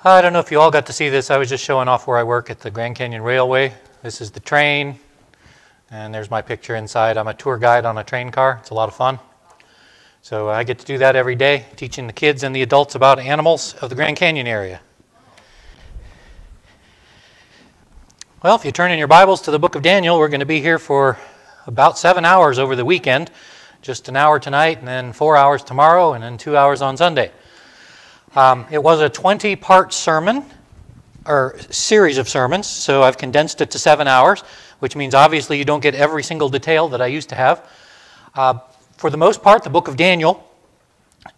I don't know if you all got to see this. I was just showing off where I work at the Grand Canyon Railway. This is the train, and there's my picture inside. I'm a tour guide on a train car. It's a lot of fun. So I get to do that every day, teaching the kids and the adults about animals of the Grand Canyon area. Well, if you turn in your Bibles to the book of Daniel, we're going to be here for about 7 hours over the weekend. Just an hour tonight, and then 4 hours tomorrow, and then 2 hours on Sunday. It was a 20-part sermon, or series of sermons, so I've condensed it to 7 hours, which means obviously you don't get every single detail that I used to have. For the most part, the book of Daniel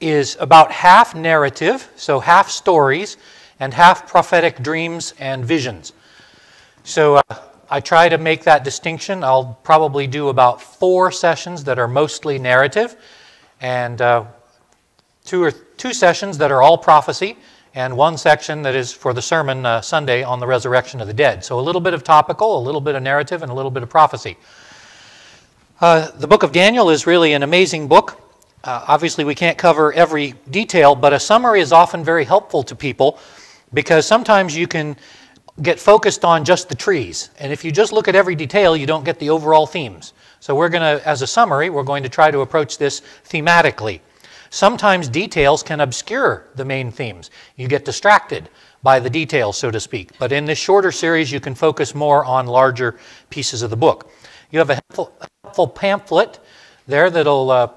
is about half narrative, so half stories, and half prophetic dreams and visions. So I try to make that distinction. I'll probably do about 4 sessions that are mostly narrative, and two sessions that are all prophecy, and 1 section that is for the sermon Sunday on the resurrection of the dead. So a little bit of topical, a little bit of narrative, and a little bit of prophecy. The book of Daniel is really an amazing book. Obviously, we can't cover every detail, but a summary is often very helpful to people because sometimes you can get focused on just the trees. And if you just look at every detail, you don't get the overall themes. So we're going to, as a summary, we're going to try to approach this thematically. Sometimes details can obscure the main themes. You get distracted by the details, so to speak. But in this shorter series, you can focus more on larger pieces of the book. You have a helpful pamphlet there that'll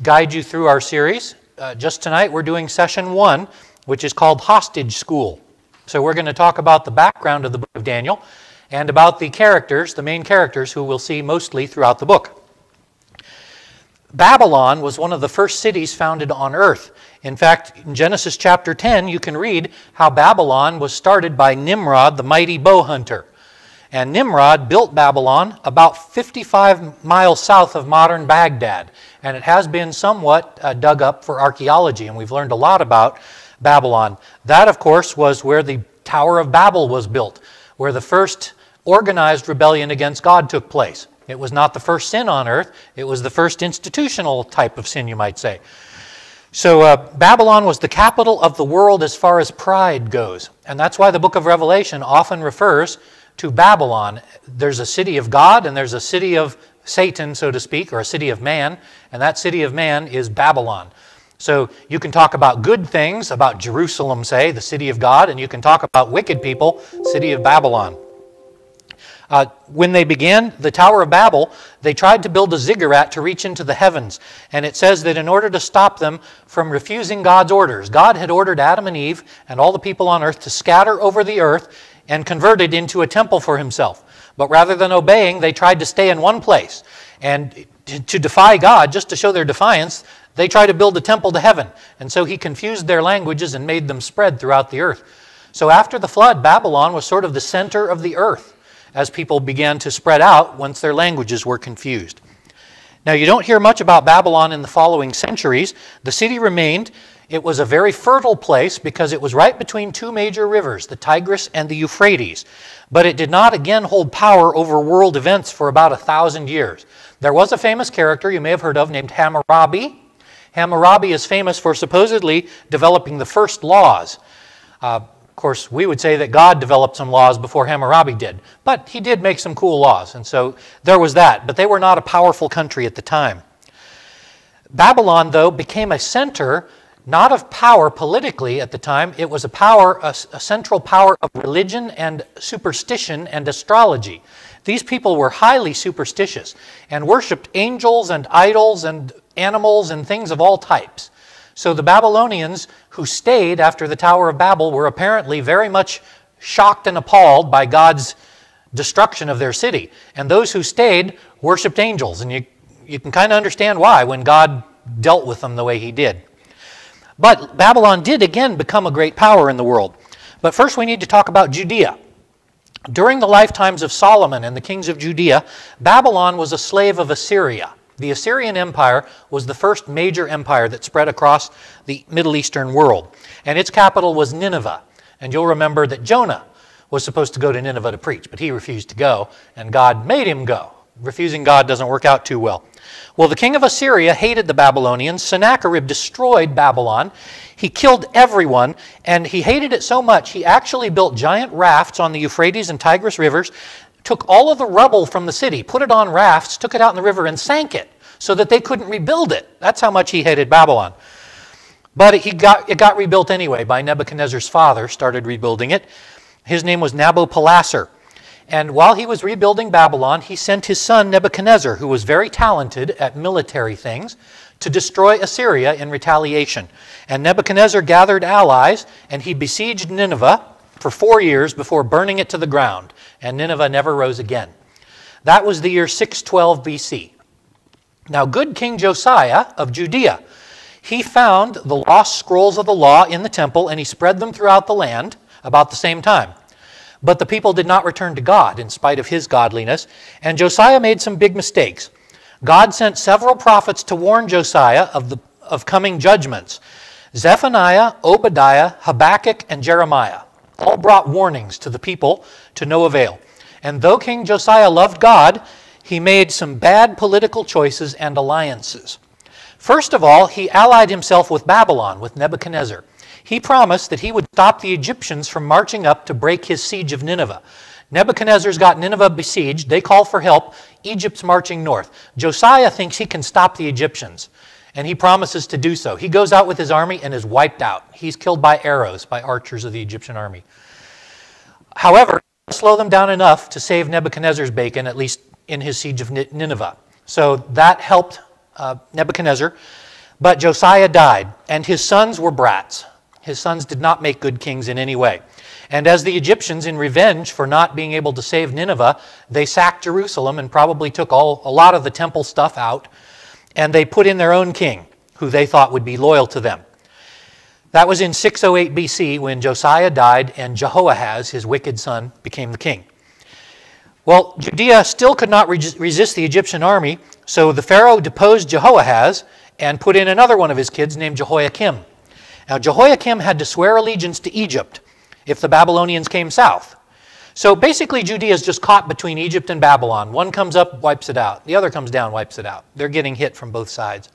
guide you through our series. Just tonight, we're doing session 1, which is called Hostage School. So we're going to talk about the background of the book of Daniel and about the characters, the main characters, who we'll see mostly throughout the book. Babylon was one of the first cities founded on earth. In fact, in Genesis chapter 10, you can read how Babylon was started by Nimrod, the mighty bow hunter. And Nimrod built Babylon about 55 miles south of modern Baghdad. And it has been somewhat dug up for archaeology, and we've learned a lot about Babylon. That, of course, was where the Tower of Babel was built, where the first organized rebellion against God took place. It was not the first sin on earth. It was the first institutional type of sin, you might say. So Babylon was the capital of the world as far as pride goes. And that's why the book of Revelation often refers to Babylon. There's a city of God and there's a city of Satan, so to speak, or a city of man. And that city of man is Babylon. So you can talk about good things, about Jerusalem, say, the city of God, and you can talk about wicked people, city of Babylon. When they began the Tower of Babel, they tried to build a ziggurat to reach into the heavens. And it says that in order to stop them from refusing God's orders, God had ordered Adam and Eve and all the people on earth to scatter over the earth and convert it into a temple for himself. But rather than obeying, they tried to stay in one place. And to defy God, just to show their defiance, they tried to build a temple to heaven. And so he confused their languages and made them spread throughout the earth. So after the flood, Babylon was sort of the center of the earth as people began to spread out once their languages were confused. Now, you don't hear much about Babylon in the following centuries. The city remained. It was a very fertile place because it was right between 2 major rivers, the Tigris and the Euphrates. But it did not again hold power over world events for about 1,000 years. There was a famous character you may have heard of named Hammurabi. Hammurabi is famous for supposedly developing the first laws. Of course, we would say that God developed some laws before Hammurabi did, but he did make some cool laws, and so there was that. But they were not a powerful country at the time. Babylon, though, became a center not of power politically at the time. It was a central power of religion and superstition and astrology. These people were highly superstitious and worshipped angels and idols and animals and things of all types. So the Babylonians who stayed after the Tower of Babel were apparently very much shocked and appalled by God's destruction of their city. And those who stayed worshipped angels. And you can kind of understand why when God dealt with them the way he did. But Babylon did again become a great power in the world. But first we need to talk about Judea. During the lifetimes of Solomon and the kings of Judea, Babylon was a slave of Assyria. The Assyrian Empire was the first major empire that spread across the Middle Eastern world. And its capital was Nineveh. And you'll remember that Jonah was supposed to go to Nineveh to preach, but he refused to go, and God made him go. Refusing God doesn't work out too well. Well, the king of Assyria hated the Babylonians. Sennacherib destroyed Babylon. He killed everyone, and he hated it so much, he actually built giant rafts on the Euphrates and Tigris rivers, took all of the rubble from the city, put it on rafts, took it out in the river, and sank it so that they couldn't rebuild it. That's how much he hated Babylon. But it got rebuilt anyway by Nebuchadnezzar's father, started rebuilding it. His name was Nabopolassar. And while he was rebuilding Babylon, he sent his son Nebuchadnezzar, who was very talented at military things, to destroy Assyria in retaliation. And Nebuchadnezzar gathered allies, and he besieged Nineveh for 4 years before burning it to the ground. And Nineveh never rose again. That was the year 612 BC. Now, good King Josiah of Judea, he found the lost scrolls of the law in the temple, and he spread them throughout the land about the same time. But the people did not return to God in spite of his godliness, and Josiah made some big mistakes. God sent several prophets to warn Josiah of coming judgments. Zephaniah, Obadiah, Habakkuk, and Jeremiah all brought warnings to the people to no avail. And though King Josiah loved God, he made some bad political choices and alliances. First of all, he allied himself with Babylon, with Nebuchadnezzar. He promised that he would stop the Egyptians from marching up to break his siege of Nineveh. Nebuchadnezzar's got Nineveh besieged. They call for help. Egypt's marching north. Josiah thinks he can stop the Egyptians, and he promises to do so. He goes out with his army and is wiped out. He's killed by arrows, by archers of the Egyptian army. However, he slow them down enough to save Nebuchadnezzar's bacon, at least in his siege of Nineveh. So that helped Nebuchadnezzar. But Josiah died, and his sons were brats. His sons did not make good kings in any way. And as the Egyptians, in revenge for not being able to save Nineveh, they sacked Jerusalem and probably took a lot of the temple stuff out, and they put in their own king, who they thought would be loyal to them. That was in 608 BC when Josiah died and Jehoahaz, his wicked son, became the king. Well, Judea still could not resist the Egyptian army, so the Pharaoh deposed Jehoahaz and put in another one of his kids named Jehoiakim. Now, Jehoiakim had to swear allegiance to Egypt if the Babylonians came south. So basically, Judea is just caught between Egypt and Babylon. One comes up, wipes it out. The other comes down, wipes it out. They're getting hit from both sides.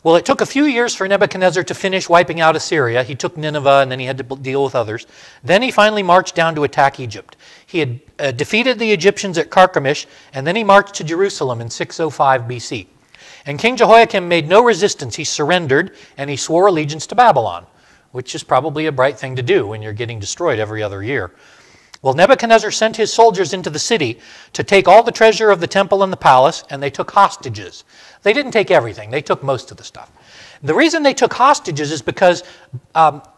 Well, it took a few years for Nebuchadnezzar to finish wiping out Assyria. He took Nineveh, and then he had to deal with others. Then he finally marched down to attack Egypt. He had defeated the Egyptians at Carchemish, and then he marched to Jerusalem in 605 BC. And King Jehoiakim made no resistance. He surrendered, and he swore allegiance to Babylon, which is probably a bright thing to do when you're getting destroyed every other year. Well, Nebuchadnezzar sent his soldiers into the city to take all the treasure of the temple and the palace, and they took hostages. They didn't take everything. They took most of the stuff. The reason they took hostages is because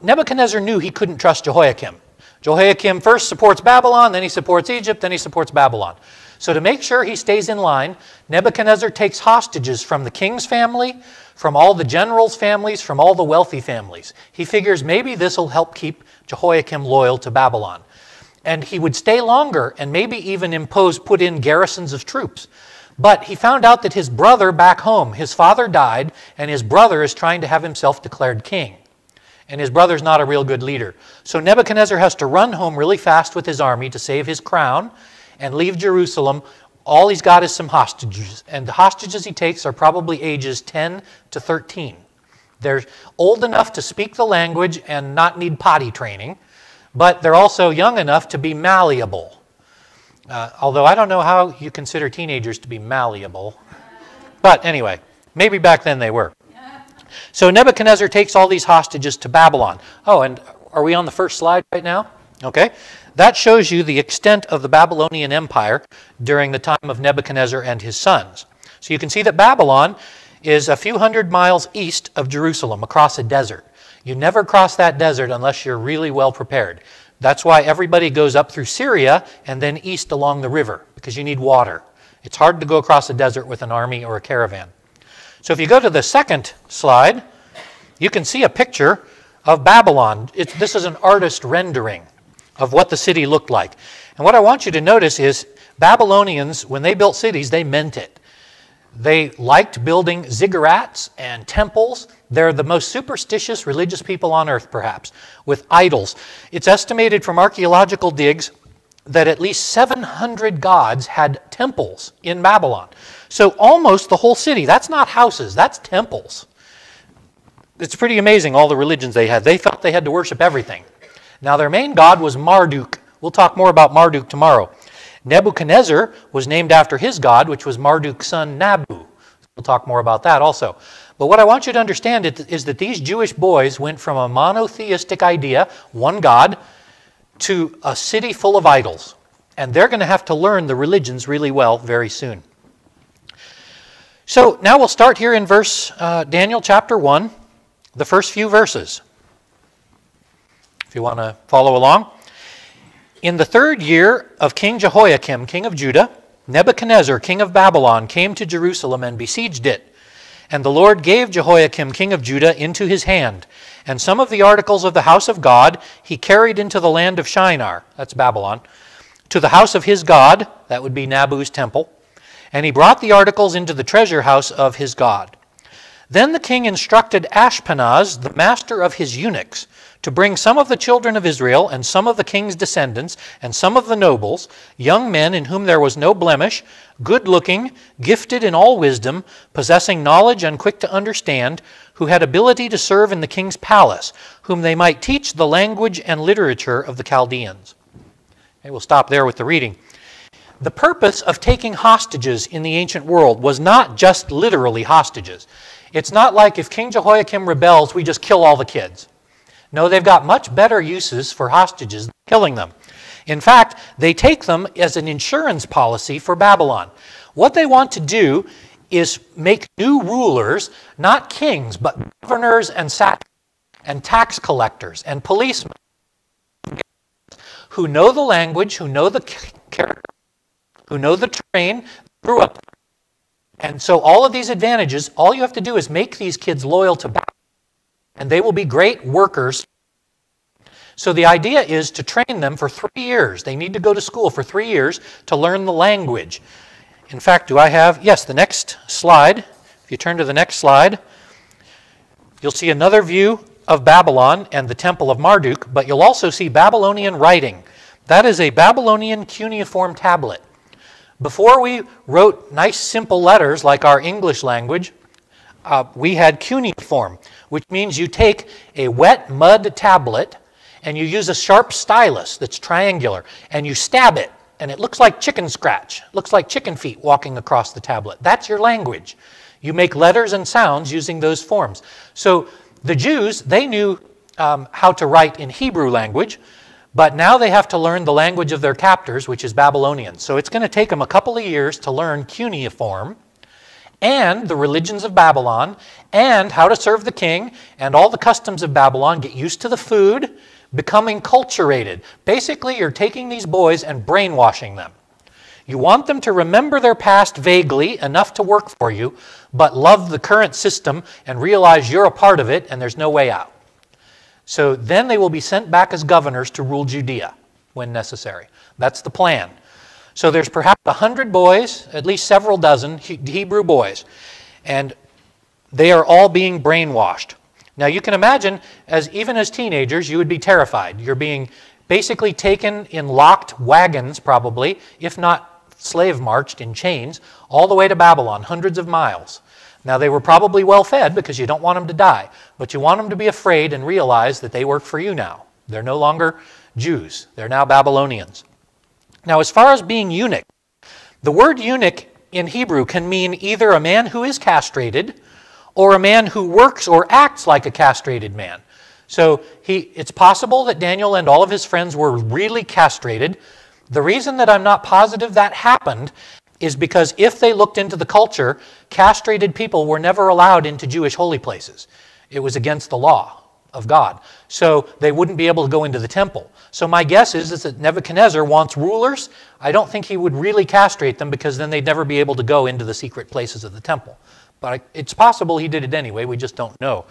Nebuchadnezzar knew he couldn't trust Jehoiakim. Jehoiakim first supports Babylon, then he supports Egypt, then he supports Babylon. So to make sure he stays in line, Nebuchadnezzar takes hostages from the king's family, from all the generals' families, from all the wealthy families. He figures maybe this will help keep Jehoiakim loyal to Babylon. And he would stay longer and maybe even put in garrisons of troops. But he found out that his brother back home, his father died, and his brother is trying to have himself declared king. And his brother's not a real good leader. So Nebuchadnezzar has to run home really fast with his army to save his crown and leave Jerusalem. All he's got is some hostages. And the hostages he takes are probably ages 10 to 13. They're old enough to speak the language and not need potty training, but they're also young enough to be malleable. Although I don't know how you consider teenagers to be malleable. But anyway, maybe back then they were. So Nebuchadnezzar takes all these hostages to Babylon. Oh, and are we on the first slide right now? Okay. That shows you the extent of the Babylonian Empire during the time of Nebuchadnezzar and his sons. So you can see that Babylon is a few hundred miles east of Jerusalem, across a desert. You never cross that desert unless you're really well prepared. That's why everybody goes up through Syria and then east along the river, because you need water. It's hard to go across a desert with an army or a caravan. So if you go to the second slide, you can see a picture of Babylon. This is an artist rendering of what the city looked like. And what I want you to notice is Babylonians, when they built cities, they meant it. They liked building ziggurats and temples. They're the most superstitious religious people on earth, perhaps, with idols. It's estimated from archaeological digs that at least 700 gods had temples in Babylon. So almost the whole city. That's not houses, that's temples. It's pretty amazing, all the religions they had. They felt they had to worship everything. Now their main god was Marduk. We'll talk more about Marduk tomorrow. Nebuchadnezzar was named after his god, which was Marduk's son Nabu. We'll talk more about that also. But what I want you to understand is that these Jewish boys went from a monotheistic idea, one god, to a city full of idols. And they're going to have to learn the religions really well very soon. So now we'll start here in Daniel chapter 1, the first few verses, if you want to follow along. In the 3rd year of King Jehoiakim, king of Judah, Nebuchadnezzar, king of Babylon, came to Jerusalem and besieged it. And the Lord gave Jehoiakim, king of Judah, into his hand. And some of the articles of the house of God he carried into the land of Shinar, that's Babylon, to the house of his god, that would be Nabu's temple. And he brought the articles into the treasure house of his god. Then the king instructed Ashpenaz, the master of his eunuchs, to bring some of the children of Israel and some of the king's descendants and some of the nobles, young men in whom there was no blemish, good-looking, gifted in all wisdom, possessing knowledge and quick to understand, who had ability to serve in the king's palace, whom they might teach the language and literature of the Chaldeans. Okay, we'll stop there with the reading. The purpose of taking hostages in the ancient world was not just literally hostages. It's not like if King Jehoiakim rebels, we just kill all the kids. No, they've got much better uses for hostages than killing them. In fact, they take them as an insurance policy for Babylon. What they want to do is make new rulers, not kings, but governors and satraps and tax collectors and policemen who know the language, who know the character, who know the terrain, grew up. And so all of these advantages, all you have to do is make these kids loyal to Babylon, and they will be great workers. So the idea is to train them for 3 years. They need to go to school for 3 years to learn the language. In fact, do I have, yes, the next slide. If you turn to the next slide, you'll see another view of Babylon and the temple of Marduk, but you'll also see Babylonian writing. That is a Babylonian cuneiform tablet. Before we wrote nice simple letters like our English language, we had cuneiform, which means you take a wet mud tablet and you use a sharp stylus that's triangular and you stab it and it looks like chicken scratch, looks like chicken feet walking across the tablet. That's your language. You make letters and sounds using those forms. So the Jews, they knew how to write in Hebrew language, but now they have to learn the language of their captors, which is Babylonian. So it's going to take them a couple of years to learn cuneiform and the religions of Babylon and how to serve the king and all the customs of Babylon, get used to the food, becoming culturated. Basically, you're taking these boys and brainwashing them. You want them to remember their past vaguely, enough to work for you, but love the current system and realize you're a part of it and there's no way out. So then they will be sent back as governors to rule Judea when necessary. That's the plan. So there's perhaps 100 boys, at least several dozen Hebrew boys, and they are all being brainwashed. Now you can imagine, even as teenagers, you would be terrified. You're being basically taken in locked wagons probably, if not slave marched in chains, all the way to Babylon, hundreds of miles. Now, they were probably well fed because you don't want them to die, but you want them to be afraid and realize that they work for you now. They're no longer Jews. They're now Babylonians. Now, as far as being eunuch, the word eunuch in Hebrew can mean either a man who is castrated or a man who works or acts like a castrated man. So it's possible that Daniel and all of his friends were really castrated. The reason that I'm not positive that happened is because if they looked into the culture, castrated people were never allowed into Jewish holy places. It was against the law of God. So they wouldn't be able to go into the temple. So my guess is that Nebuchadnezzar wants rulers. I don't think he would really castrate them because then they'd never be able to go into the secret places of the temple. But it's possible he did it anyway, we just don't know.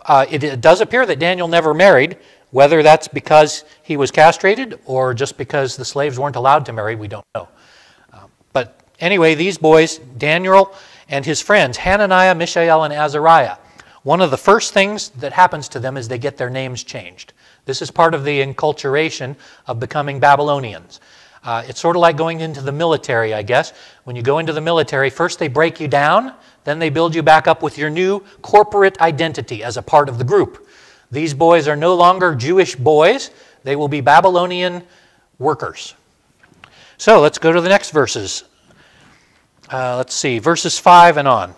It does appear that Daniel never married. Whether that's because he was castrated or just because the slaves weren't allowed to marry, we don't know. But anyway, these boys, Daniel and his friends, Hananiah, Mishael, and Azariah, one of the first things that happens to them is they get their names changed. This is part of the enculturation of becoming Babylonians. It's sort of like going into the military, I guess. When you go into the military, first they break you down, then they build you back up with your new corporate identity as a part of the group. These boys are no longer Jewish boys. They will be Babylonian workers. So let's go to the next verses. Let's see, verses 5 and on.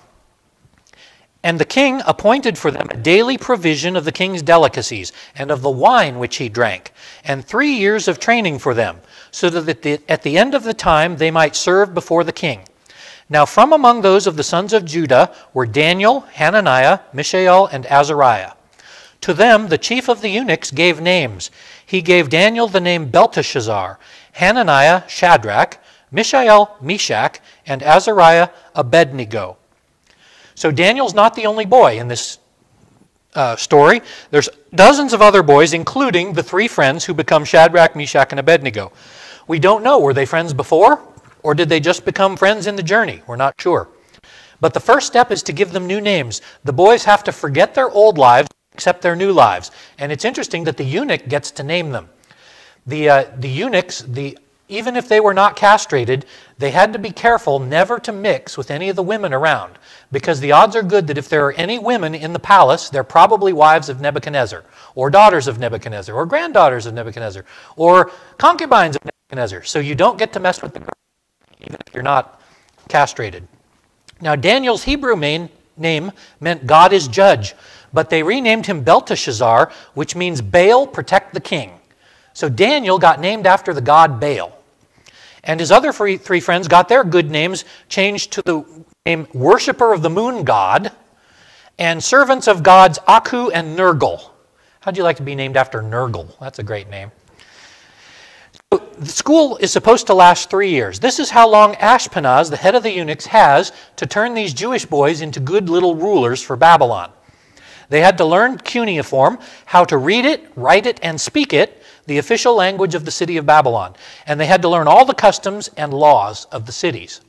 And the king appointed for them a daily provision of the king's delicacies and of the wine which he drank, and 3 years of training for them, so that at the end of the time they might serve before the king. Now from among those of the sons of Judah were Daniel, Hananiah, Mishael, and Azariah. To them the chief of the eunuchs gave names. He gave Daniel the name Belteshazzar, Hananiah Shadrach, Mishael Meshach, and Azariah Abednego. So Daniel's not the only boy in this story. There's dozens of other boys, including the 3 friends who become Shadrach, Meshach, and Abednego. We don't know, were they friends before? Or did they just become friends in the journey? We're not sure. But the first step is to give them new names. The boys have to forget their old lives, accept their new lives. And it's interesting that the eunuch gets to name them. The eunuchs, even if they were not castrated, they had to be careful never to mix with any of the women around, because the odds are good that if there are any women in the palace, they're probably wives of Nebuchadnezzar, or daughters of Nebuchadnezzar, or granddaughters of Nebuchadnezzar, or concubines of Nebuchadnezzar. So you don't get to mess with the girls, even if you're not castrated. Now Daniel's Hebrew name meant God is judge, but they renamed him Belteshazzar, which means Baal, protect the king. So Daniel got named after the god Baal. And his other 3 friends got their good names changed to the name worshiper of the moon god and servants of gods Aku and Nergal. How'd you like to be named after Nergal? That's a great name. So the school is supposed to last 3 years. This is how long Ashpenaz, the head of the eunuchs, has to turn these Jewish boys into good little rulers for Babylon. They had to learn cuneiform, how to read it, write it, and speak it, the official language of the city of Babylon. And they had to learn all the customs and laws of the cities.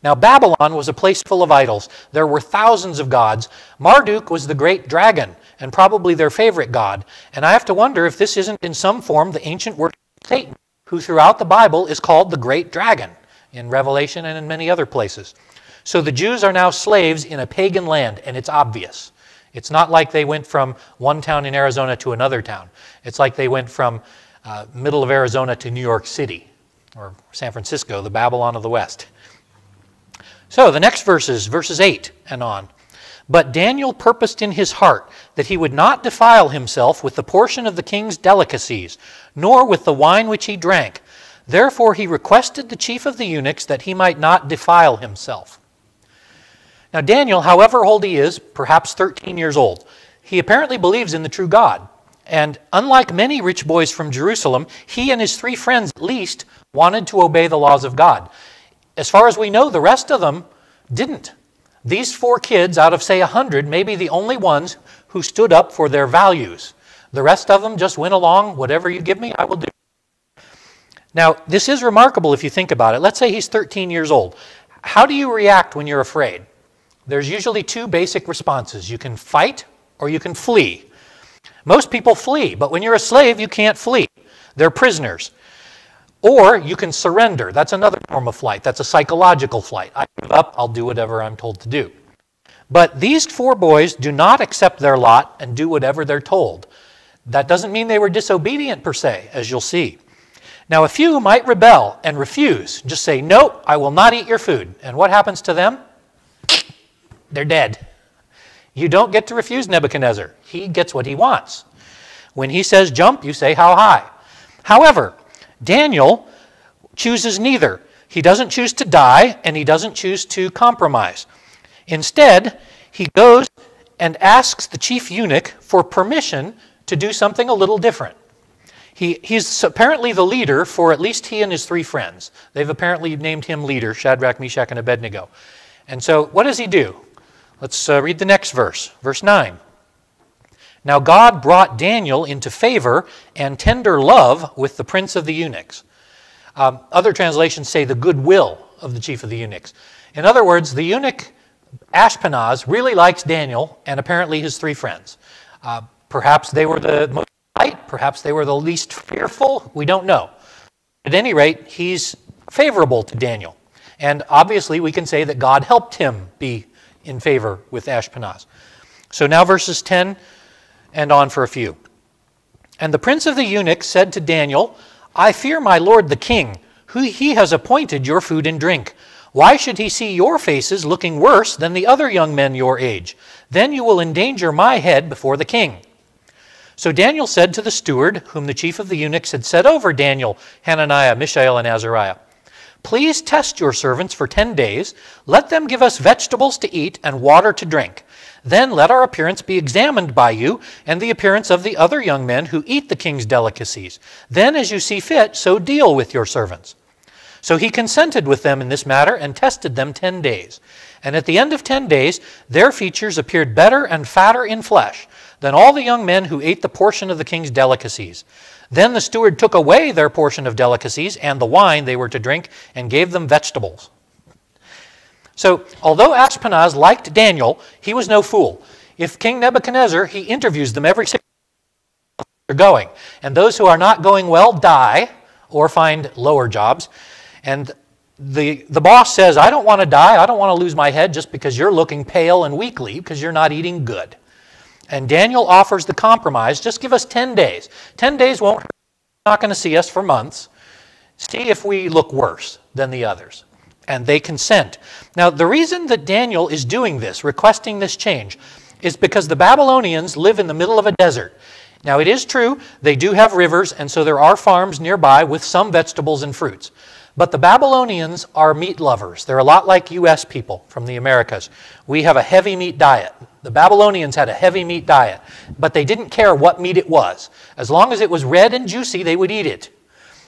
Now Babylon was a place full of idols. There were thousands of gods. Marduk was the great dragon, and probably their favorite god. And I have to wonder if this isn't in some form the ancient worship of Satan, who throughout the Bible is called the great dragon, in Revelation and in many other places. So the Jews are now slaves in a pagan land, and it's obvious. It's not like they went from one town in Arizona to another town. It's like they went from middle of Arizona to New York City, or San Francisco, the Babylon of the West. So the next verses, verses 8 and on. But Daniel purposed in his heart that he would not defile himself with the portion of the king's delicacies, nor with the wine which he drank. Therefore he requested the chief of the eunuchs that he might not defile himself. Now Daniel, however old he is, perhaps 13 years old, he apparently believes in the true God. And unlike many rich boys from Jerusalem, he and his 3 friends at least wanted to obey the laws of God. As far as we know, the rest of them didn't. These 4 kids out of, say, 100 may be the only ones who stood up for their values. The rest of them just went along, whatever you give me, I will do. Now, this is remarkable if you think about it. Let's say he's 13 years old. How do you react when you're afraid? There's usually 2 basic responses. You can fight or you can flee. Most people flee, but when you're a slave, you can't flee. They're prisoners. Or you can surrender. That's another form of flight. That's a psychological flight. I give up, I'll do whatever I'm told to do. But these 4 boys do not accept their lot and do whatever they're told. That doesn't mean they were disobedient per se, as you'll see. Now, a few might rebel and refuse. Just say, no, I will not eat your food. And what happens to them? They're dead. You don't get to refuse Nebuchadnezzar. He gets what he wants. When he says jump, you say how high. However, Daniel chooses neither. He doesn't choose to die, and he doesn't choose to compromise. Instead, he goes and asks the chief eunuch for permission to do something a little different. He's apparently the leader for at least he and his 3 friends. They've apparently named him leader, Shadrach, Meshach, and Abednego. And so what does he do? Let's read the next verse, verse 9. Now God brought Daniel into favor and tender love with the prince of the eunuchs. Other translations say the goodwill of the chief of the eunuchs. In other words, the eunuch Ashpenaz really likes Daniel and apparently his 3 friends. Perhaps they were the most polite. Perhaps they were the least fearful. We don't know. At any rate, he's favorable to Daniel. And obviously, we can say that God helped him be in favor with Ashpenaz. So now verses 10 and on for a few. And the prince of the eunuchs said to Daniel, I fear my lord the king, who he has appointed your food and drink. Why should he see your faces looking worse than the other young men your age? Then you will endanger my head before the king. So Daniel said to the steward, whom the chief of the eunuchs had set over Daniel, Hananiah, Mishael, and Azariah, Please test your servants for 10 days. Let them give us vegetables to eat and water to drink. Then let our appearance be examined by you and the appearance of the other young men who eat the king's delicacies. Then as you see fit, so deal with your servants. So he consented with them in this matter and tested them 10 days. And at the end of 10 days, their features appeared better and fatter in flesh than all the young men who ate the portion of the king's delicacies. Then the steward took away their portion of delicacies and the wine they were to drink and gave them vegetables. So, although Ashpenaz liked Daniel, he was no fool. If King Nebuchadnezzar, he interviews them every 6 months they're going. And those who are not going well die or find lower jobs. And the boss says, I don't want to die, I don't want to lose my head just because you're looking pale and weakly because you're not eating good. And Daniel offers the compromise, just give us 10 days. 10 days won't hurt. You're not going to see us for months. See if we look worse than the others. And they consent. Now, the reason that Daniel is doing this, requesting this change, is because the Babylonians live in the middle of a desert. Now, it is true, they do have rivers, and so there are farms nearby with some vegetables and fruits. But the Babylonians are meat lovers. They're a lot like U.S. people from the Americas. We have a heavy meat diet. The Babylonians had a heavy meat diet, but they didn't care what meat it was. As long as it was red and juicy, they would eat it.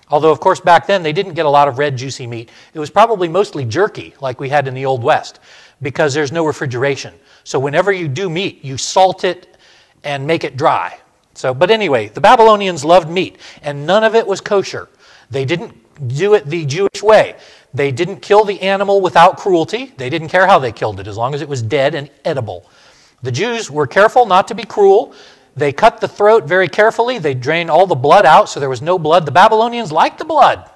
Although, of course, back then, they didn't get a lot of red, juicy meat. It was probably mostly jerky, like we had in the Old West, because there's no refrigeration. So whenever you do meat, you salt it and make it dry. But anyway, the Babylonians loved meat, and none of it was kosher. They didn't do it the Jewish way. They didn't kill the animal without cruelty. They didn't care how they killed it, as long as it was dead and edible. The Jews were careful not to be cruel. They cut the throat very carefully. They drained all the blood out so there was no blood. The Babylonians liked the blood.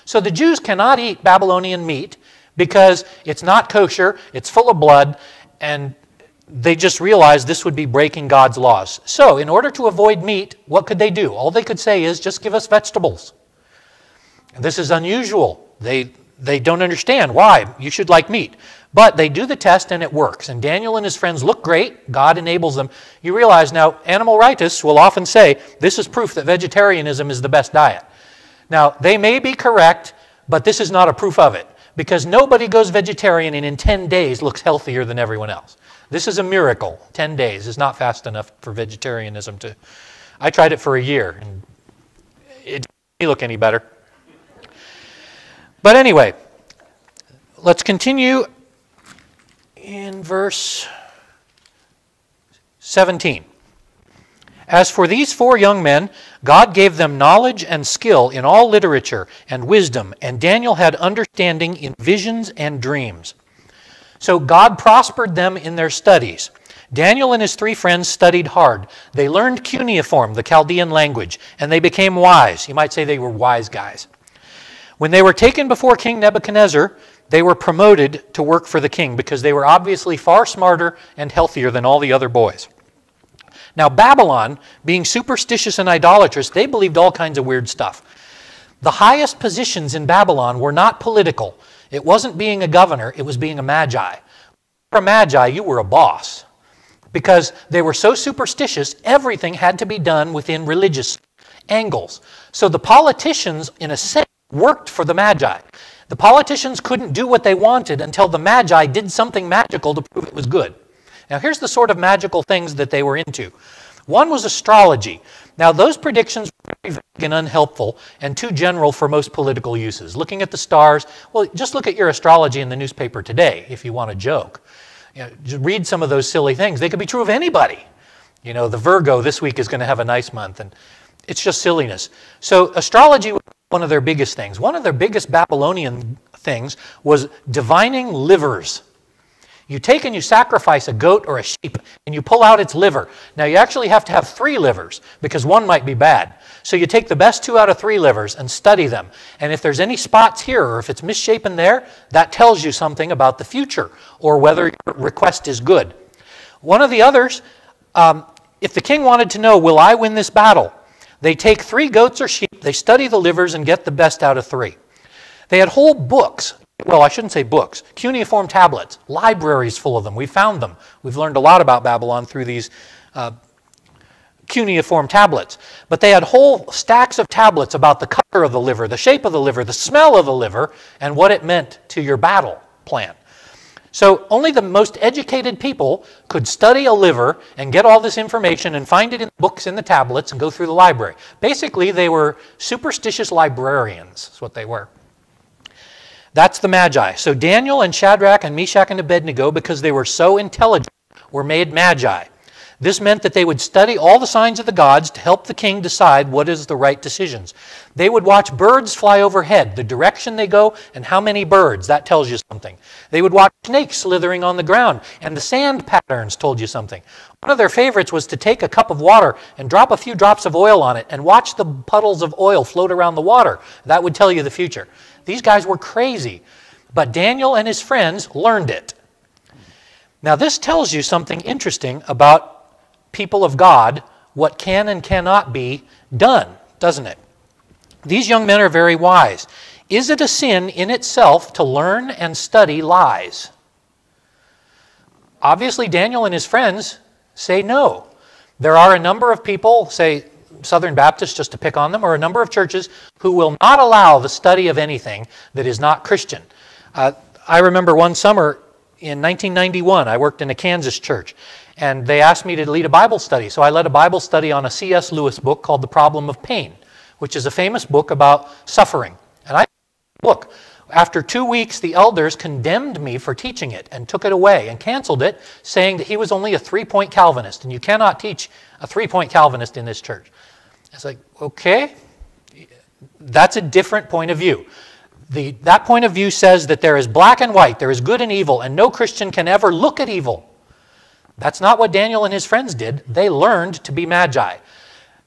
So the Jews cannot eat Babylonian meat because it's not kosher, it's full of blood, and they just realized this would be breaking God's laws. So in order to avoid meat, what could they do? All they could say is, just give us vegetables. And this is unusual. They don't understand why. You should like meat. But they do the test and it works. And Daniel and his friends look great. God enables them. You realize now, animal rightists will often say, this is proof that vegetarianism is the best diet. Now, they may be correct, but this is not a proof of it. Because nobody goes vegetarian and in 10 days looks healthier than everyone else. This is a miracle. 10 days is not fast enough for vegetarianism to... I tried it for a year and it didn't look any better. But anyway, let's continue in verse 17. As for these 4 young men, God gave them knowledge and skill in all literature and wisdom, and Daniel had understanding in visions and dreams. So God prospered them in their studies. Daniel and his 3 friends studied hard. They learned cuneiform, the Chaldean language, and they became wise. You might say they were wise guys. When they were taken before King Nebuchadnezzar, they were promoted to work for the king because they were obviously far smarter and healthier than all the other boys. Now Babylon, being superstitious and idolatrous, they believed all kinds of weird stuff. The highest positions in Babylon were not political. It wasn't being a governor, it was being a magi. If you were a magi, you were a boss. Because they were so superstitious, everything had to be done within religious angles. So the politicians, in a sense, worked for the Magi. The politicians couldn't do what they wanted until the Magi did something magical to prove it was good. Now here's the sort of magical things that they were into. One was astrology. Now those predictions were very vague and unhelpful and too general for most political uses. Looking at the stars, well, just look at your astrology in the newspaper today if you want a joke. Just read some of those silly things. They could be true of anybody. You know, the Virgo this week is going to have a nice month, and it's just silliness. So astrology was one of their biggest things. One of their biggest Babylonian things was divining livers. You take and you sacrifice a goat or a sheep, and you pull out its liver. Now, you actually have to have 3 livers, because one might be bad. So you take the best 2 out of 3 livers and study them. And if there's any spots here, or if it's misshapen there, that tells you something about the future, or whether your request is good. One of the others, if the king wanted to know, will I win this battle? They take 3 goats or sheep, they study the livers, and get the best out of 3. They had whole books. Well, I shouldn't say books, cuneiform tablets, libraries full of them. We found them. We've learned a lot about Babylon through these cuneiform tablets. But they had whole stacks of tablets about the color of the liver, the shape of the liver, the smell of the liver, and what it meant to your battle plan. So only the most educated people could study a liver and get all this information and find it in books in the tablets and go through the library. Basically, they were superstitious librarians, is what they were. That's the Magi. So Daniel and Shadrach and Meshach and Abednego, because they were so intelligent, were made Magi. This meant that they would study all the signs of the gods to help the king decide what is the right decisions. They would watch birds fly overhead, the direction they go, and how many birds. That tells you something. They would watch snakes slithering on the ground, and the sand patterns told you something. One of their favorites was to take a cup of water and drop a few drops of oil on it and watch the puddles of oil float around the water. That would tell you the future. These guys were crazy, but Daniel and his friends learned it. Now this tells you something interesting about people of God, what can and cannot be done, doesn't it? These young men are very wise. Is it a sin in itself to learn and study lies? Obviously, Daniel and his friends say no. There are a number of people, say Southern Baptists, just to pick on them, or a number of churches who will not allow the study of anything that is not Christian. I remember one summer in 1991, I worked in a Kansas church, and they asked me to lead a Bible study. So I led a Bible study on a C.S. Lewis book called The Problem of Pain, which is a famous book about suffering. And I look, after 2 weeks, the elders condemned me for teaching it and took it away and canceled it, saying that he was only a 3-point Calvinist, and you cannot teach a 3-point Calvinist in this church. It's like, okay, that's a different point of view. That point of view says that there is black and white, there is good and evil, and no Christian can ever look at evil. That's not what Daniel and his friends did. They learned to be magi.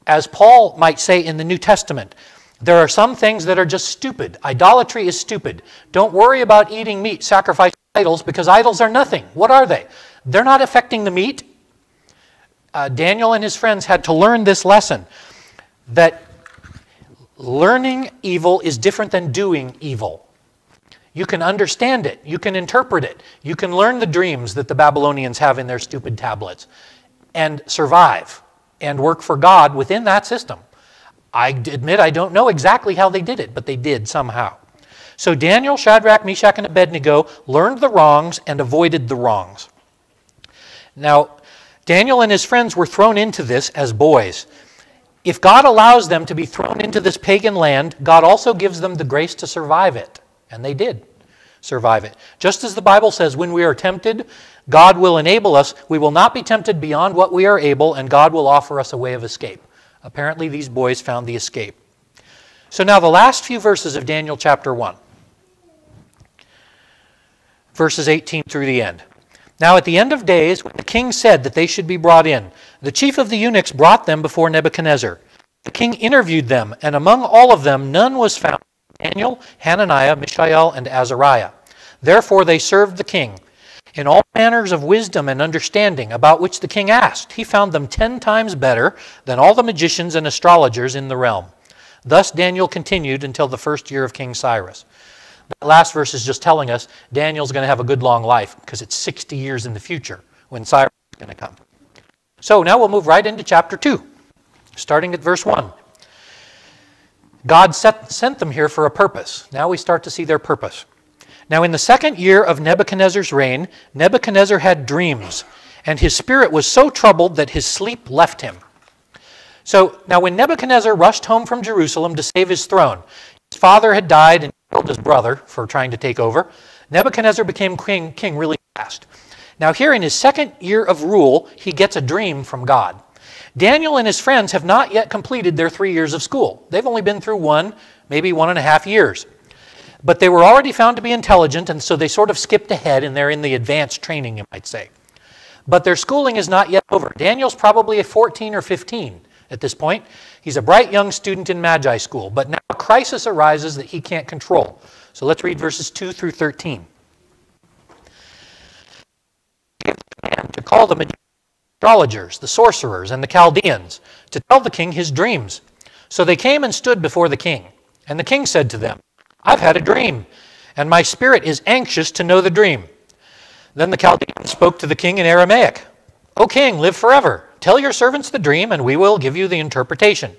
As Paul might say in the New Testament, there are some things that are just stupid. Idolatry is stupid. Don't worry about eating meat sacrificed to idols, because idols are nothing. What are they? They're not affecting the meat. Daniel and his friends had to learn this lesson, that learning evil is different than doing evil. You can understand it. You can interpret it. You can learn the dreams that the Babylonians have in their stupid tablets and survive and work for God within that system. I admit I don't know exactly how they did it, but they did somehow. So Daniel, Shadrach, Meshach, and Abednego learned the wrongs and avoided the wrongs. Now, Daniel and his friends were thrown into this as boys. If God allows them to be thrown into this pagan land, God also gives them the grace to survive it. And they did survive it. Just as the Bible says, when we are tempted, God will enable us. We will not be tempted beyond what we are able, and God will offer us a way of escape. Apparently, these boys found the escape. So now the last few verses of Daniel chapter 1. Verses 18 through the end. Now at the end of days, when the king said that they should be brought in, the chief of the eunuchs brought them before Nebuchadnezzar. The king interviewed them, and among all of them none was found Daniel, Hananiah, Mishael, and Azariah. Therefore they served the king. In all manners of wisdom and understanding about which the king asked, he found them 10 times better than all the magicians and astrologers in the realm. Thus Daniel continued until the first year of King Cyrus. That last verse is just telling us Daniel's going to have a good long life, because it's 60 years in the future when Cyrus is going to come. So now we'll move right into chapter 2, starting at verse 1. God sent them here for a purpose. Now we start to see their purpose. Now in the 2nd year of Nebuchadnezzar's reign, Nebuchadnezzar had dreams, and his spirit was so troubled that his sleep left him. So now when Nebuchadnezzar rushed home from Jerusalem to save his throne, his father had died and killed his brother for trying to take over. Nebuchadnezzar became king really fast. Now here in his 2nd year of rule, he gets a dream from God. Daniel and his friends have not yet completed their 3 years of school. They've only been through 1, maybe 1.5 years. But they were already found to be intelligent, and so they sort of skipped ahead, and they're in the advanced training, you might say. But their schooling is not yet over. Daniel's probably a 14 or 15 at this point. He's a bright young student in Magi school, but now a crisis arises that he can't control. So let's read verses 2 through 13. And to call the astrologers, the sorcerers, and the Chaldeans, to tell the king his dreams. So they came and stood before the king. And the king said to them, I've had a dream, and my spirit is anxious to know the dream. Then the Chaldeans spoke to the king in Aramaic. O king, live forever. Tell your servants the dream, and we will give you the interpretation.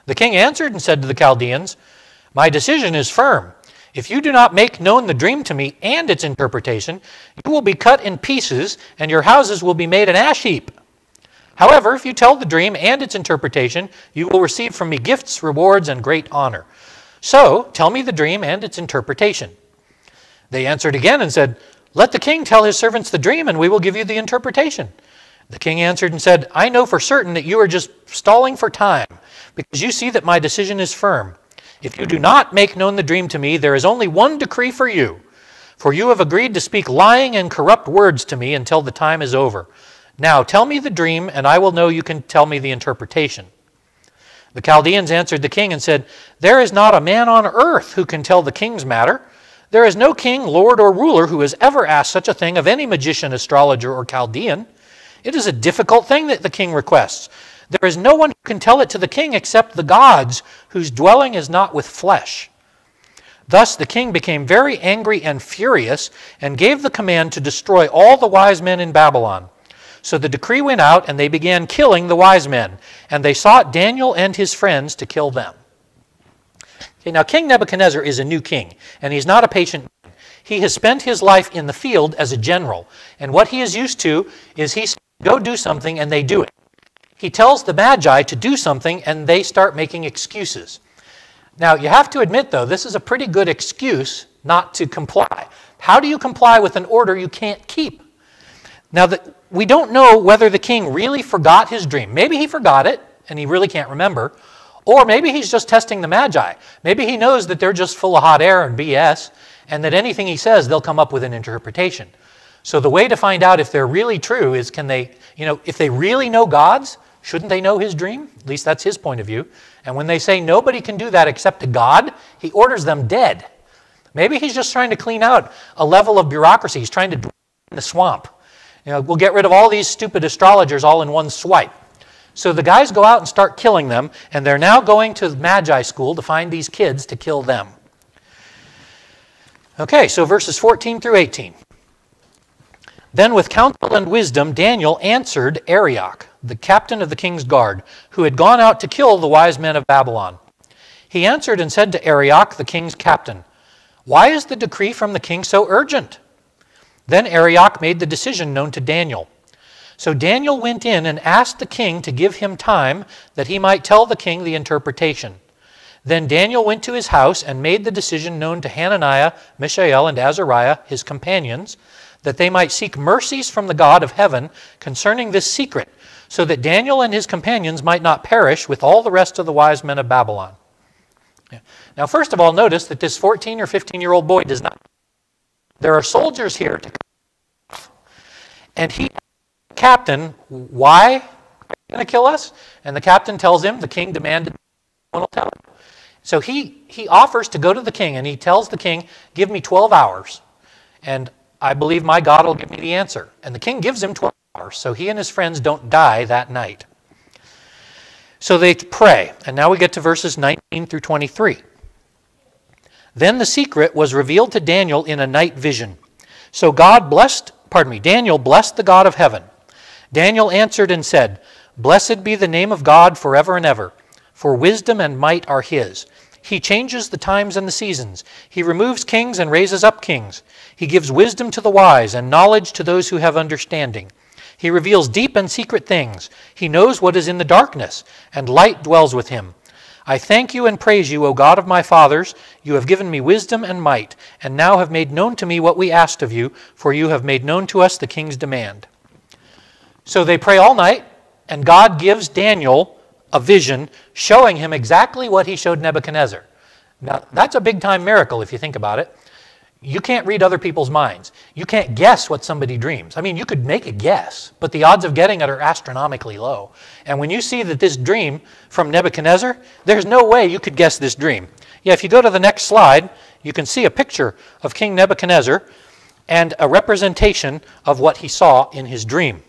The king answered and said to the Chaldeans, My decision is firm. If you do not make known the dream to me and its interpretation, you will be cut in pieces, and your houses will be made an ash heap. However, if you tell the dream and its interpretation, you will receive from me gifts, rewards, and great honor. So, tell me the dream and its interpretation. They answered again and said, Let the king tell his servants the dream, and we will give you the interpretation. The king answered and said, I know for certain that you are just stalling for time, because you see that my decision is firm. If you do not make known the dream to me, there is only one decree for you. For you have agreed to speak lying and corrupt words to me until the time is over. Now tell me the dream, and I will know you can tell me the interpretation. The Chaldeans answered the king and said, There is not a man on earth who can tell the king's matter. There is no king, lord, or ruler who has ever asked such a thing of any magician, astrologer, or Chaldean. It is a difficult thing that the king requests. There is no one who can tell it to the king except the gods, whose dwelling is not with flesh. Thus the king became very angry and furious, and gave the command to destroy all the wise men in Babylon. So the decree went out, and they began killing the wise men, and they sought Daniel and his friends to kill them. Okay, now King Nebuchadnezzar is a new king, and he's not a patient man. He has spent his life in the field as a general, and what he is used to is he says, go do something, and they do it. He tells the Magi to do something, and they start making excuses. Now, you have to admit, though, this is a pretty good excuse not to comply. How do you comply with an order you can't keep? Now, we don't know whether the king really forgot his dream. Maybe he forgot it, and he really can't remember. Or maybe he's just testing the Magi. Maybe he knows that they're just full of hot air and BS, and that anything he says, they'll come up with an interpretation. So the way to find out if they're really true is if they really know God's, shouldn't they know his dream? At least that's his point of view. And when they say nobody can do that except a God, he orders them dead. Maybe he's just trying to clean out a level of bureaucracy. He's trying to drain the swamp. We'll get rid of all these stupid astrologers all in one swipe. So the guys go out and start killing them, and they're now going to Magi school to find these kids to kill them. Okay, so verses 14 through 18. Then with counsel and wisdom, Daniel answered Arioch, the captain of the king's guard, who had gone out to kill the wise men of Babylon. He answered and said to Arioch, the king's captain, Why is the decree from the king so urgent? Then Arioch made the decision known to Daniel. So Daniel went in and asked the king to give him time that he might tell the king the interpretation. Then Daniel went to his house and made the decision known to Hananiah, Mishael, and Azariah, his companions, that they might seek mercies from the God of heaven concerning this secret, so that Daniel and his companions might not perish with all the rest of the wise men of Babylon. Now, first of all, notice that this 14 or 15-year-old boy does not. There are soldiers here to come. And he captain, why are you going to kill us? And the captain tells him, the king demanded, no one will tell him. So he offers to go to the king, and he tells the king, give me 12 hours, and I believe my God will give me the answer. And the king gives him 12 hours, so he and his friends don't die that night. So they pray, and now we get to verses 19 through 23. Then the secret was revealed to Daniel in a night vision. So Daniel blessed the God of heaven. Daniel answered and said, Blessed be the name of God forever and ever, for wisdom and might are his. He changes the times and the seasons. He removes kings and raises up kings. He gives wisdom to the wise and knowledge to those who have understanding. He reveals deep and secret things. He knows what is in the darkness, and light dwells with him. I thank you and praise you, O God of my fathers. You have given me wisdom and might, and now have made known to me what we asked of you, for you have made known to us the king's demand. So they pray all night, and God gives Daniel a vision showing him exactly what he showed Nebuchadnezzar. Now, that's a big-time miracle if you think about it. You can't read other people's minds. You can't guess what somebody dreams. I mean, you could make a guess, but the odds of getting it are astronomically low. And when you see that this dream from Nebuchadnezzar, there's no way you could guess this dream. Yeah, if you go to the next slide, you can see a picture of King Nebuchadnezzar and a representation of what he saw in his dream.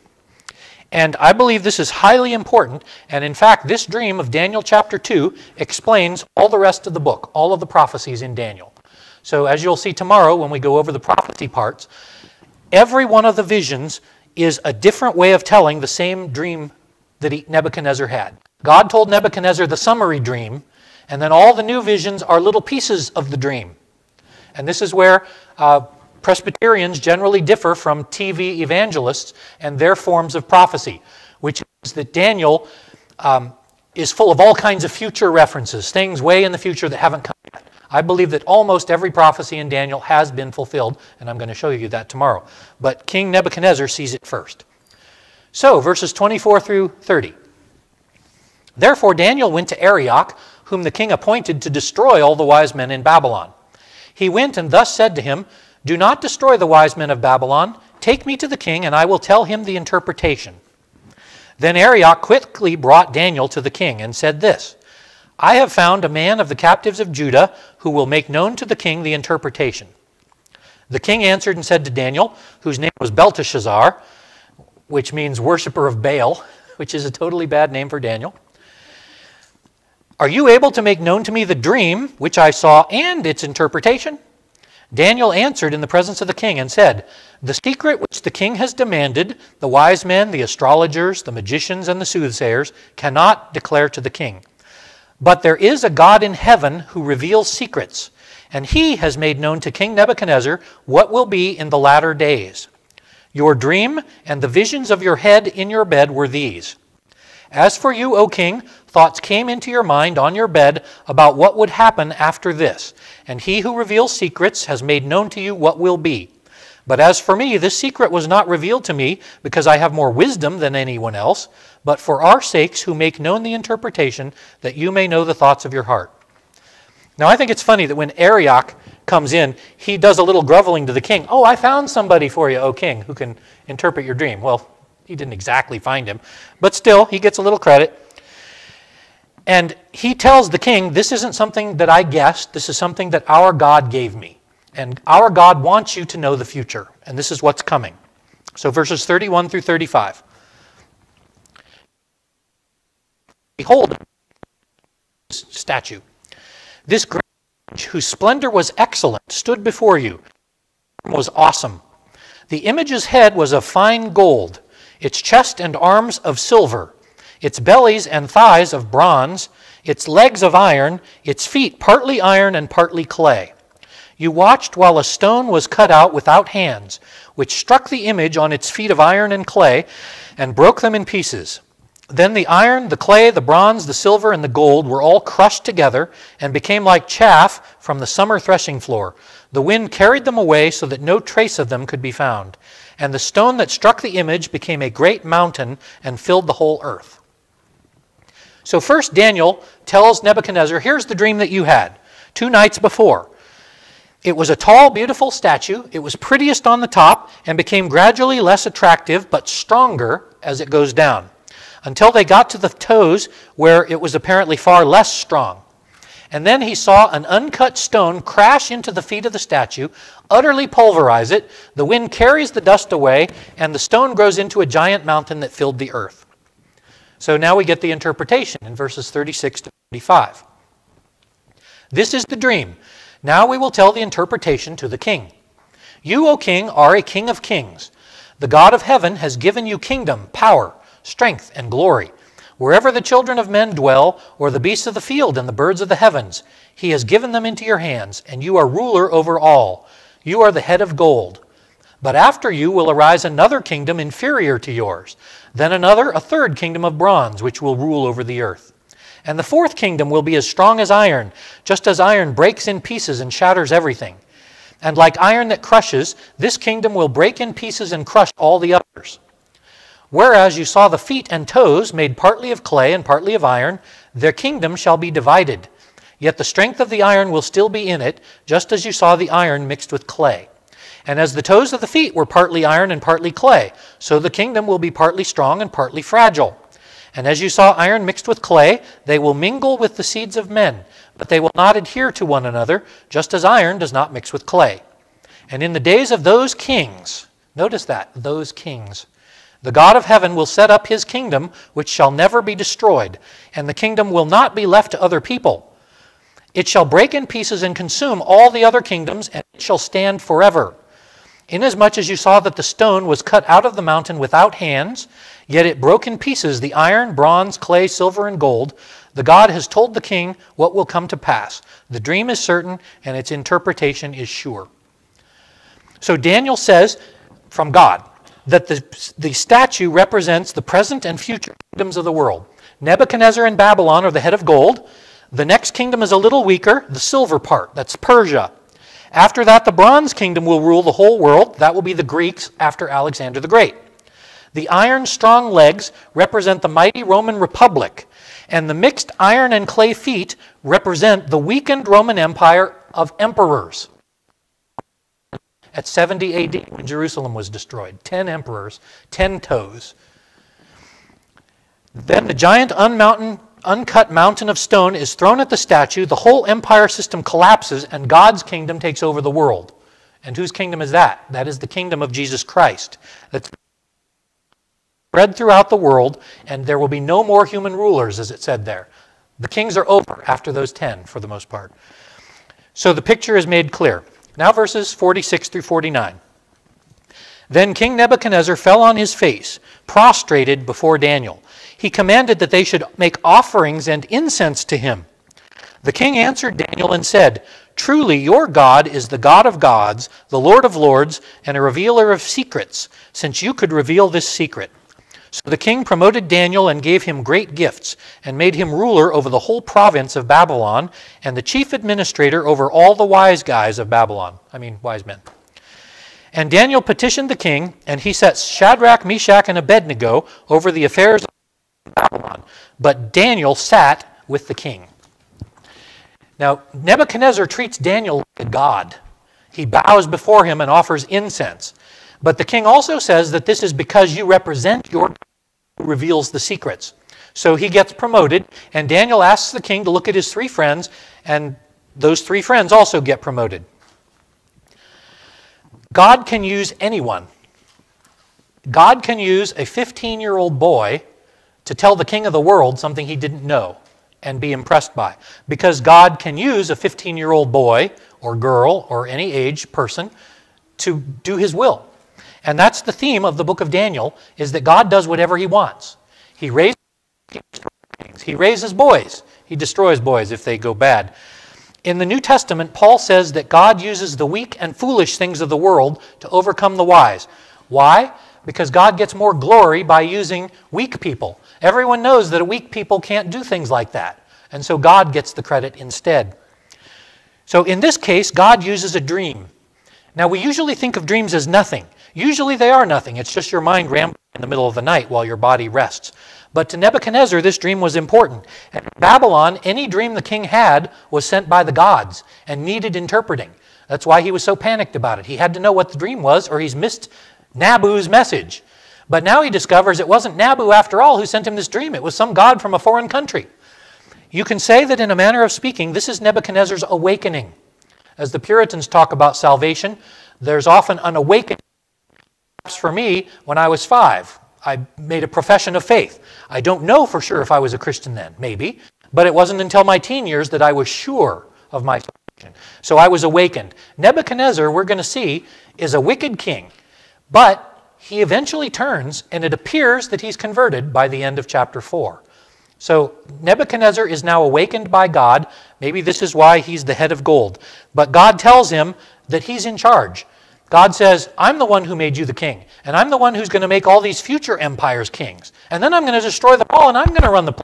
And I believe this is highly important, and in fact, this dream of Daniel chapter 2 explains all the rest of the book, all of the prophecies in Daniel. So as you'll see tomorrow when we go over the prophecy parts, every one of the visions is a different way of telling the same dream that Nebuchadnezzar had. God told Nebuchadnezzar the summary dream, and then all the new visions are little pieces of the dream. And this is where Presbyterians generally differ from TV evangelists and their forms of prophecy, which is that Daniel is full of all kinds of future references, things way in the future that haven't come yet. I believe that almost every prophecy in Daniel has been fulfilled, and I'm going to show you that tomorrow. But King Nebuchadnezzar sees it first. So, verses 24 through 30. Therefore Daniel went to Arioch, whom the king appointed to destroy all the wise men in Babylon. He went and thus said to him, "Do not destroy the wise men of Babylon. Take me to the king, and I will tell him the interpretation." Then Arioch quickly brought Daniel to the king and said this, "I have found a man of the captives of Judah who will make known to the king the interpretation." The king answered and said to Daniel, whose name was Belteshazzar, which means worshiper of Baal, which is a totally bad name for Daniel, "Are you able to make known to me the dream which I saw and its interpretation?" Daniel answered in the presence of the king and said, "The secret which the king has demanded, the wise men, the astrologers, the magicians, and the soothsayers cannot declare to the king. But there is a God in heaven who reveals secrets, and he has made known to King Nebuchadnezzar what will be in the latter days. Your dream and the visions of your head in your bed were these. As for you, O king, thoughts came into your mind on your bed about what would happen after this, and he who reveals secrets has made known to you what will be. But as for me, this secret was not revealed to me because I have more wisdom than anyone else, but for our sakes who make known the interpretation, that you may know the thoughts of your heart." Now I think it's funny that when Arioch comes in, he does a little groveling to the king. "Oh, I found somebody for you, O king, who can interpret your dream." Well, he didn't exactly find him, but still, he gets a little credit. And he tells the king, "This isn't something that I guessed, this is something that our God gave me. And our God wants you to know the future, and this is what's coming." So verses 31 through 35. "Behold, this statue, this great image, whose splendor was excellent, stood before you, was awesome. The image's head was of fine gold, its chest and arms of silver, its bellies and thighs of bronze, its legs of iron, its feet partly iron and partly clay. You watched while a stone was cut out without hands, which struck the image on its feet of iron and clay and broke them in pieces. Then the iron, the clay, the bronze, the silver, and the gold were all crushed together and became like chaff from the summer threshing floor. The wind carried them away so that no trace of them could be found. And the stone that struck the image became a great mountain and filled the whole earth." So first Daniel tells Nebuchadnezzar, here's the dream that you had 2 nights before. It was a tall, beautiful statue. It was prettiest on the top and became gradually less attractive but stronger as it goes down, until they got to the toes where it was apparently far less strong. And then he saw an uncut stone crash into the feet of the statue, utterly pulverize it. The wind carries the dust away, and the stone grows into a giant mountain that filled the earth. So now we get the interpretation in verses 36 to 35. "This is the dream. Now we will tell the interpretation to the king. You, O king, are a king of kings. The God of heaven has given you kingdom, power, strength, and glory. Wherever the children of men dwell, or the beasts of the field and the birds of the heavens, he has given them into your hands, and you are ruler over all. You are the head of gold. But after you will arise another kingdom inferior to yours, then another, a third kingdom of bronze, which will rule over the earth. And the fourth kingdom will be as strong as iron, just as iron breaks in pieces and shatters everything. And like iron that crushes, this kingdom will break in pieces and crush all the others. Whereas you saw the feet and toes made partly of clay and partly of iron, their kingdom shall be divided. Yet the strength of the iron will still be in it, just as you saw the iron mixed with clay. And as the toes of the feet were partly iron and partly clay, so the kingdom will be partly strong and partly fragile. And as you saw iron mixed with clay, they will mingle with the seeds of men, but they will not adhere to one another, just as iron does not mix with clay. And in the days of those kings, notice that, those kings, the God of heaven will set up his kingdom, which shall never be destroyed, and the kingdom will not be left to other people. It shall break in pieces and consume all the other kingdoms, and it shall stand forever. Inasmuch as you saw that the stone was cut out of the mountain without hands, yet it broke in pieces the iron, bronze, clay, silver, and gold, the God has told the king what will come to pass. The dream is certain, and its interpretation is sure. So Daniel says from God that the statue represents the present and future kingdoms of the world. Nebuchadnezzar and Babylon are the head of gold. The next kingdom is a little weaker, the silver part, that's Persia. After that, the bronze kingdom will rule the whole world. That will be the Greeks after Alexander the Great. The iron strong legs represent the mighty Roman Republic, and the mixed iron and clay feet represent the weakened Roman Empire of emperors. At 70 AD, when Jerusalem was destroyed, 10 emperors, 10 toes. Then the giant uncut mountain of stone is thrown at the statue, the whole empire system collapses, and God's kingdom takes over the world. And whose kingdom is that? That is the kingdom of Jesus Christ. That's spread throughout the world, and there will be no more human rulers, as it said there. The kings are over after those 10, for the most part. So the picture is made clear. Now verses 46 through 49. Then King Nebuchadnezzar fell on his face, prostrated before Daniel. He commanded that they should make offerings and incense to him. The king answered Daniel and said, "Truly your God is the God of gods, the Lord of lords, and a revealer of secrets, since you could reveal this secret." So the king promoted Daniel and gave him great gifts, and made him ruler over the whole province of Babylon, and the chief administrator over all the wise guys of Babylon. Wise men. And Daniel petitioned the king, and he set Shadrach, Meshach, and Abednego over the affairs of Babylon. But Daniel sat with the king. Now, Nebuchadnezzar treats Daniel like a god. He bows before him and offers incense. But the king also says that this is because you represent your God who reveals the secrets. So he gets promoted, and Daniel asks the king to look at his 3 friends, and those 3 friends also get promoted. God can use anyone. God can use a 15-year-old boy to tell the king of the world something he didn't know and be impressed by. Because God can use a 15-year-old boy or girl or any age person to do his will. And that's the theme of the book of Daniel, is that God does whatever he wants. He raises things. He raises boys. He destroys boys if they go bad. In the New Testament, Paul says that God uses the weak and foolish things of the world to overcome the wise. Why? Because God gets more glory by using weak people. Everyone knows that weak people can't do things like that. And so God gets the credit instead. So in this case, God uses a dream. Now we usually think of dreams as nothing. Usually they are nothing. It's just your mind rambling in the middle of the night while your body rests. But to Nebuchadnezzar, this dream was important. And in Babylon, any dream the king had was sent by the gods and needed interpreting. That's why he was so panicked about it. He had to know what the dream was, or he's missed Nabu's message. But now he discovers it wasn't Nabu after all who sent him this dream. It was some god from a foreign country. You can say that in a manner of speaking, this is Nebuchadnezzar's awakening. As the Puritans talk about salvation, there's often an awakening. For me, when I was 5, I made a profession of faith. I don't know for sure if I was a Christian then, maybe, but it wasn't until my teen years that I was sure of my salvation. So I was awakened. Nebuchadnezzar, we're going to see, is a wicked king, but he eventually turns, and it appears that he's converted by the end of chapter 4. So Nebuchadnezzar is now awakened by God. Maybe this is why he's the head of gold. But God tells him that he's in charge. God says, I'm the one who made you the king, and I'm the one who's going to make all these future empires kings. And then I'm going to destroy them all, and I'm going to run the place.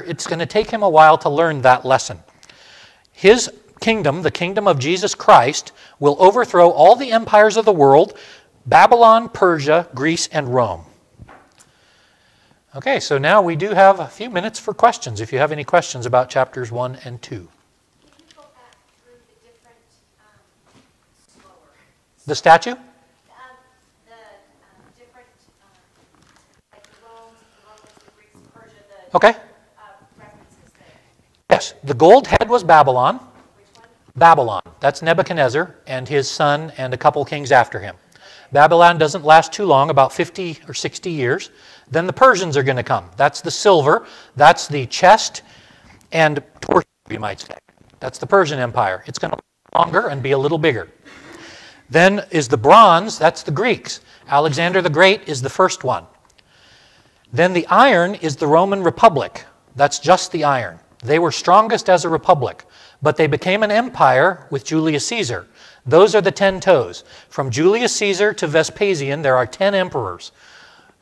It's going to take him a while to learn that lesson. His kingdom, the kingdom of Jesus Christ, will overthrow all the empires of the world, Babylon, Persia, Greece, and Rome. Okay, so now we do have a few minutes for questions, if you have any questions about chapters 1 and 2. Can you go back through the different, slower? The statue? The different, like the Romans, the Greeks, the Persia, Okay. References there. Yes, the gold head was Babylon. Which one? Babylon. That's Nebuchadnezzar and his son and a couple kings after him. Babylon doesn't last too long, about 50 or 60 years. Then the Persians are going to come. That's the silver. That's the chest and torso, you might say. That's the Persian Empire. It's going to last longer and be a little bigger. Then is the bronze. That's the Greeks. Alexander the Great is the first one. Then the iron is the Roman Republic. That's just the iron. They were strongest as a republic, but they became an empire with Julius Caesar. Those are the 10 toes. From Julius Caesar to Vespasian, there are 10 emperors.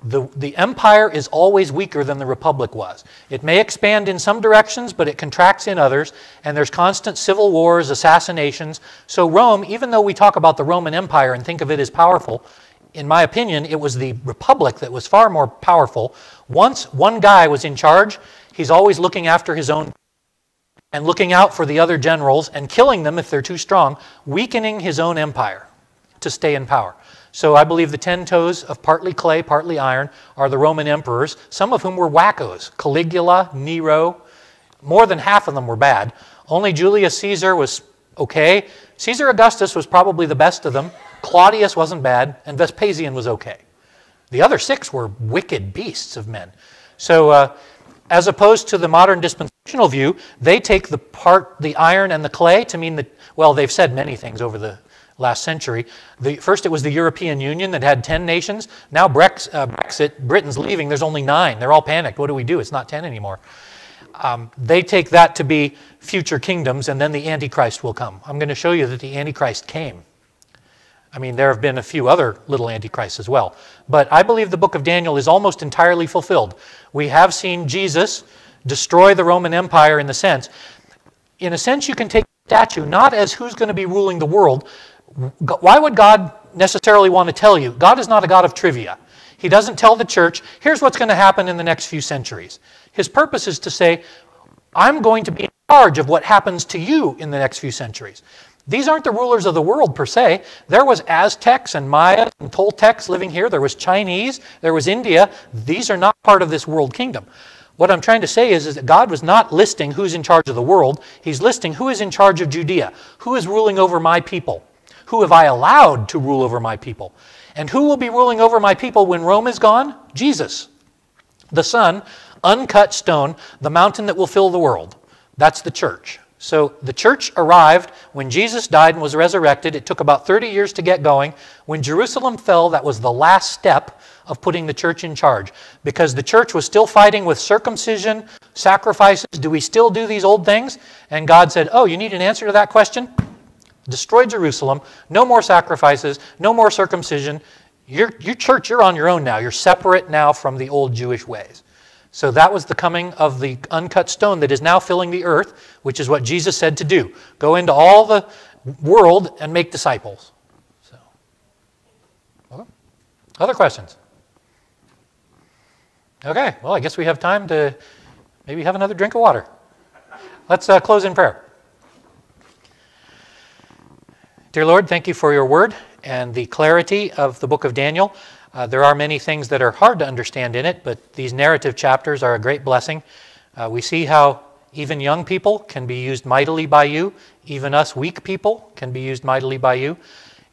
The empire is always weaker than the republic was. It may expand in some directions, but it contracts in others, and there's constant civil wars, assassinations. So Rome, even though we talk about the Roman Empire and think of it as powerful, in my opinion, it was the republic that was far more powerful. Once one guy was in charge, he's always looking after his own and looking out for the other generals and killing them if they're too strong, weakening his own empire to stay in power. So I believe the 10 toes of partly clay, partly iron are the Roman emperors, some of whom were wackos. Caligula, Nero, more than half of them were bad. Only Julius Caesar was okay. Caesar Augustus was probably the best of them. Claudius wasn't bad, and Vespasian was okay. The other 6 were wicked beasts of men. So as opposed to the modern dispensational view, they take the iron and the clay to mean that, well, they've said many things over the last century. First it was the European Union that had 10 nations. Now Brexit, Britain's leaving, there's only 9. They're all panicked. What do we do? It's not 10 anymore. They take that to be future kingdoms, and then the Antichrist will come. I'm going to show you that the Antichrist came. I mean, there have been a few other little antichrists as well. But I believe the book of Daniel is almost entirely fulfilled. We have seen Jesus destroy the Roman Empire in a sense, you can take the statue not as who's going to be ruling the world. Why would God necessarily want to tell you? God is not a God of trivia. He doesn't tell the church, here's what's going to happen in the next few centuries. His purpose is to say, I'm going to be in charge of what happens to you in the next few centuries. These aren't the rulers of the world per se. There was Aztecs and Mayas and Toltecs living here. There was Chinese. There was India. These are not part of this world kingdom. What I'm trying to say is that God was not listing who's in charge of the world. He's listing who is in charge of Judea. Who is ruling over my people? Who have I allowed to rule over my people? And who will be ruling over my people when Rome is gone? Jesus, the Son, uncut stone, the mountain that will fill the world. That's the church. So the church arrived when Jesus died and was resurrected. It took about 30 years to get going. When Jerusalem fell, that was the last step of putting the church in charge, because the church was still fighting with circumcision, sacrifices. Do we still do these old things? And God said, oh, you need an answer to that question? Destroy Jerusalem. No more sacrifices. No more circumcision. Your church, you're on your own now. You're separate now from the old Jewish ways. So that was the coming of the uncut stone that is now filling the earth, which is what Jesus said to do. Go into all the world and make disciples. So, okay. Other questions? Okay, well, I guess we have time to maybe have another drink of water. Let's close in prayer. Dear Lord, thank you for your word and the clarity of the book of Daniel. There are many things that are hard to understand in it, but these narrative chapters are a great blessing. We see how even young people can be used mightily by you. Even us weak people can be used mightily by you.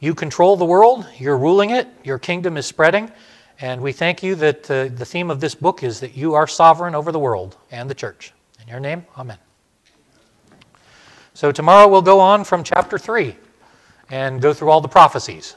You control the world. You're ruling it. Your kingdom is spreading. And we thank you that the theme of this book is that you are sovereign over the world and the church. In your name, amen. So tomorrow we'll go on from chapter 3 and go through all the prophecies.